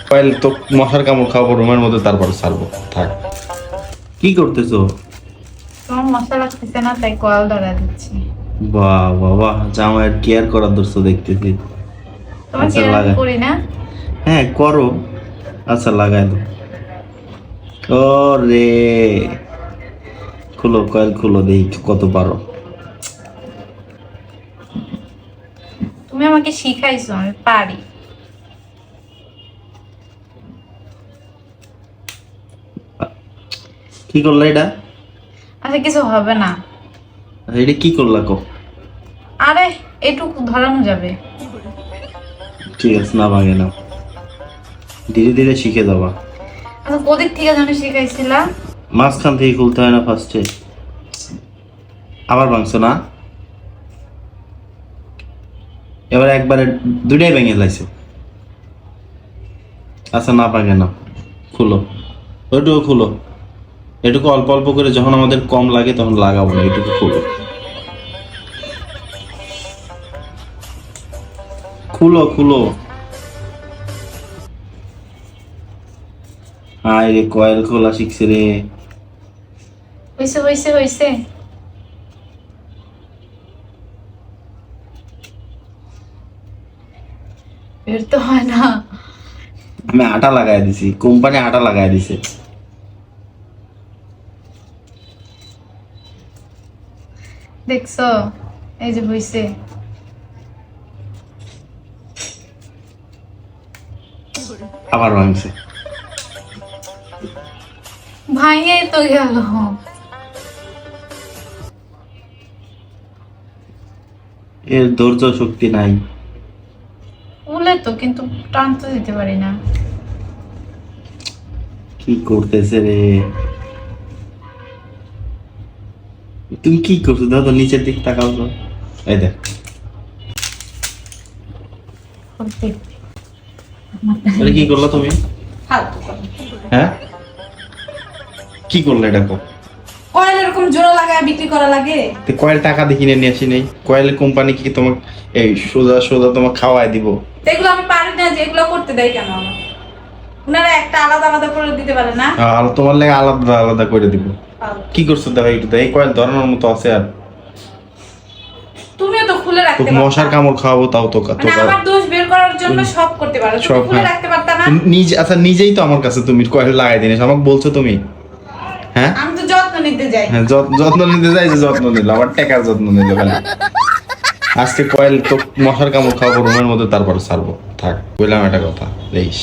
Coil তো মশার কামড় খাওয়াবো রুমের মধ্যে, তারপর ছাড়বো। থাক। কি করতেছো? তোমার মশা লাগতেছে না তাই কয়েল ধরা দিচ্ছি। বাহ বাবা, জামাইয়ের কেয়ার করার দর্শ দেখতেছি। তোমার আচ্ছা, কেয়ার লাগাই। করি না? হ্যাঁ করো। আচ্ছা লাগাই দাও। ও রে, খুলো কয়েল খুলো, দেখি কত পারো। তুমি আমাকে শিখাইছো, আমি পারি। কি করলা এটা? আচ্ছা কিছু হবে না। আচ্ছা, এটা কি করলা কো? আরে এটুকু ধরানো যাবে। ঠিক আছে, না ভাঙে না, ধীরে ধীরে শিখে যাবা। আচ্ছা কোদিক থেকে যেন শিখাইছিলা? মাঝখান থেকে খুলতে হয় না ফার্স্টে? আবার ভাঙছো না? এবার একবারে দুইটাই ভেঙে লাইছে। আচ্ছা না ভাঙে না, খুলো, ওইটুকু খুলো। এটুকু অল্প অল্প করে, যখন আমাদের কম লাগে তখন লাগাবো না, এটুকু খুলো। খুলো খুলো। আয় রে, কয়েল খোলা শিখছে রে। হইছে হইছে হইছে। বের তো হয় না। আমি আটা লাগাই দিছি, কোম্পানি আটা লাগাই দিছে। দেখছো, এই যে হইছে। আবার ভাঙছে। ভাইয়ে তো গেল। এর ধৈর্য শক্তি নাই। উলে তো, কিন্তু টানতে দিতে পারি না। কি করতেছে রে? তুমি কি করছো? দাও তো, নিচের দিক তাকাও তো। এই দেখ। এটা কি করলা তুমি? ফালতু কথা। হ্যাঁ, কি করলে এটা কো? কয়েল এরকম জোড়া লাগায় বিক্রি করা লাগে? তো কয়েল টাকা দিয়ে কিনে নিয়ে আসি নাই। কয়েল কোম্পানি কি তোমাকে এই সোজা সোজা তোমাকে খাওয়াই দিব? এগুলো আমি পারি না, যে এগুলো করতে দেয় কেন আমার? ওনারা একটা আলাদা আলাদা করে দিতে পারে না? আর তোমার লাগে আলাদা আলাদা করে দিব। কি করছো দেখো একটু, এই কয়েল ধরানোর মতো আছে? আর তুমিও তো খুলে রাখতে তোকে পারতা। মশার কামড় খাওয়াবো, তাও তো মানে আমার দোষ বের করার জন্য সব করতে পারো, তুমি সব, খুলে হ্যাঁ। রাখতে পারতা না? নিজে, আচ্ছা নিজেই তো আমার কাছে তুমি কয়েল লাগাই দিনিস, আমাকে বলছো তুমি? হ্যাঁ আমি তো যত্ন নিতে যাই। হ্যাঁ, যত্ন নিতে যাই, যে যত্ন নিল, আমার টাকার যত্ন নিল খালি। আজকে কয়েল তো মশার কামড় খাওয়াবো রুমের মধ্যে, তারপর ছাড়বো। থাক, বললাম একটা কথা, দেখিস।